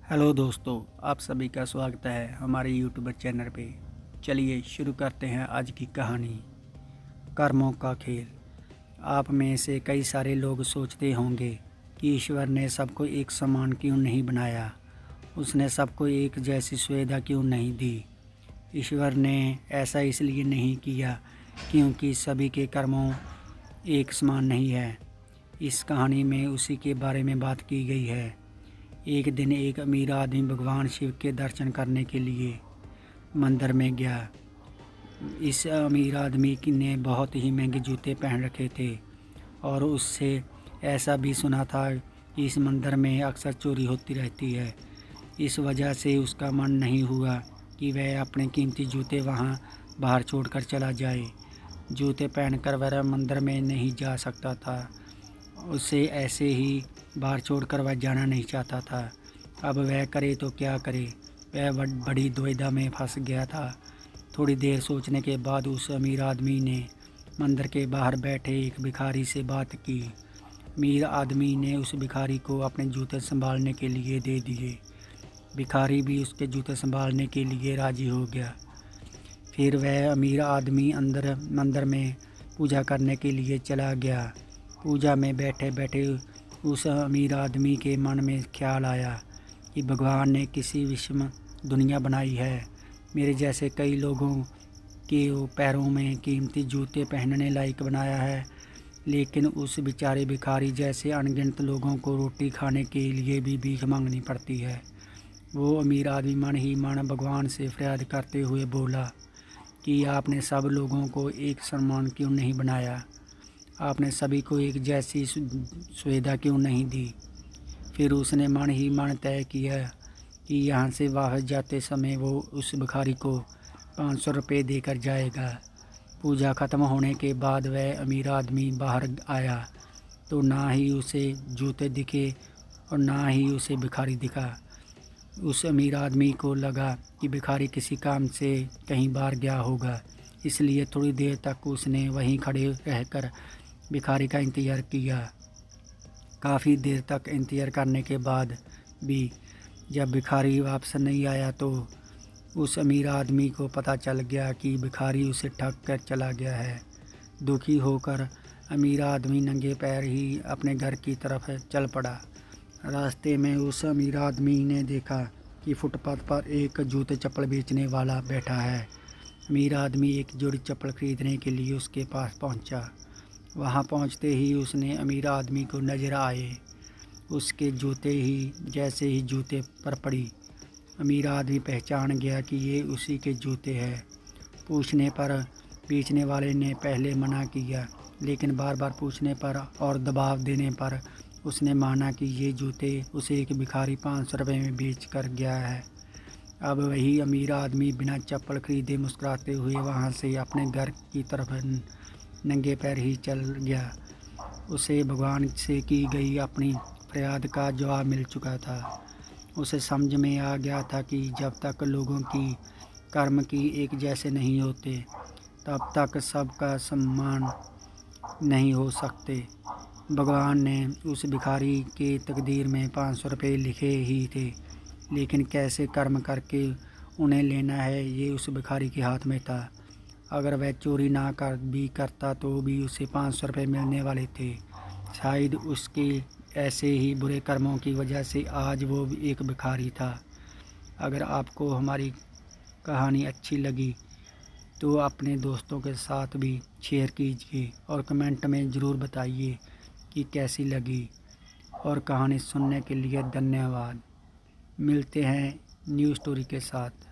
Hello दोस्तों, आप सभी का स्वागत है हमारे यूट्यूब चैनल पे। चलिए शुरू करते हैं आज की कहानी, कर्मों का खेल। आप में से कई सारे लोग सोचते होंगे कि ईश्वर ने सबको एक समान क्यों नहीं बनाया, उसने सबको एक जैसी सुविधा क्यों नहीं दी। ईश्वर ने ऐसा इसलिए नहीं किया क्योंकि सभी के कर्मों एक समान नहीं है। इस कहानी में उसी के बारे में बात की गई है। एक दिन एक अमीर आदमी भगवान शिव के दर्शन करने के लिए मंदिर में गया। इस अमीर आदमी ने बहुत ही महंगे जूते पहन रखे थे और उससे ऐसा भी सुना था कि इस मंदिर में अक्सर चोरी होती रहती है। इस वजह से उसका मन नहीं हुआ कि वह अपने कीमती जूते वहां बाहर छोड़कर चला जाए। जूते पहनकर वह मंदिर में नहीं जा सकता था। उसे ऐसे ही बाहर छोड़कर वह जाना नहीं चाहता था। अब वह करे तो क्या करे, वह बड़ी दुविधा में फंस गया था। थोड़ी देर सोचने के बाद उस अमीर आदमी ने मंदिर के बाहर बैठे एक भिखारी से बात की। अमीर आदमी ने उस भिखारी को अपने जूते संभालने के लिए दे दिए। भिखारी भी उसके जूते संभालने के लिए राजी हो गया। फिर वह अमीर आदमी अंदर मंदिर में पूजा करने के लिए चला गया। पूजा में बैठे बैठे उस अमीर आदमी के मन में ख्याल आया कि भगवान ने किसी विषम दुनिया बनाई है। मेरे जैसे कई लोगों के पैरों में कीमती जूते पहनने लायक बनाया है, लेकिन उस बेचारे भिखारी जैसे अनगिनत लोगों को रोटी खाने के लिए भी भीख मांगनी पड़ती है। वो अमीर आदमी मन ही मन भगवान से फरियाद करते हुए बोला कि आपने सब लोगों को एक समान क्यों नहीं बनाया, आपने सभी को एक जैसी सुविधा क्यों नहीं दी। फिर उसने मन ही मन तय किया कि यहाँ से बाहर जाते समय वो उस भिखारी को 500 रुपये देकर जाएगा। पूजा ख़त्म होने के बाद वह अमीर आदमी बाहर आया तो ना ही उसे जूते दिखे और ना ही उसे भिखारी दिखा। उस अमीर आदमी को लगा कि भिखारी किसी काम से कहीं बाहर गया होगा, इसलिए थोड़ी देर तक उसने वहीं खड़े रहकर भिखारी का इंतज़ार किया। काफ़ी देर तक इंतज़ार करने के बाद भी जब भिखारी वापस नहीं आया तो उस अमीर आदमी को पता चल गया कि भिखारी उसे ठग कर चला गया है। दुखी होकर अमीर आदमी नंगे पैर ही अपने घर की तरफ चल पड़ा। रास्ते में उस अमीर आदमी ने देखा कि फुटपाथ पर एक जूते चप्पल बेचने वाला बैठा है। अमीर आदमी एक जोड़ी चप्पल खरीदने के लिए उसके पास पहुंचा। वहां पहुंचते ही उसने अमीर आदमी को नज़र आए उसके जूते ही जैसे ही जूते पर पड़ी। अमीर आदमी पहचान गया कि ये उसी के जूते हैं। पूछने पर बेचने वाले ने पहले मना किया, लेकिन बार बार पूछने पर और दबाव देने पर उसने माना कि ये जूते उसे एक भिखारी 500 रुपये में बेच कर गया है। अब वही अमीर आदमी बिना चप्पल खरीदे मुस्कुराते हुए वहाँ से अपने घर की तरफ नंगे पैर ही चल गया। उसे भगवान से की गई अपनी फरियाद का जवाब मिल चुका था। उसे समझ में आ गया था कि जब तक लोगों की कर्म की एक जैसे नहीं होते तब तक सबका सम्मान नहीं हो सकते। भगवान ने उस भिखारी के तकदीर में 500 रुपये लिखे ही थे, लेकिन कैसे कर्म करके उन्हें लेना है ये उस भिखारी के हाथ में था। अगर वह चोरी ना कर भी करता तो भी उसे 500 रुपये मिलने वाले थे। शायद उसके ऐसे ही बुरे कर्मों की वजह से आज वो एक भिखारी था। अगर आपको हमारी कहानी अच्छी लगी तो अपने दोस्तों के साथ भी शेयर कीजिए और कमेंट में ज़रूर बताइए कि कैसी लगी। और कहानी सुनने के लिए धन्यवाद। मिलते हैं न्यू स्टोरी के साथ।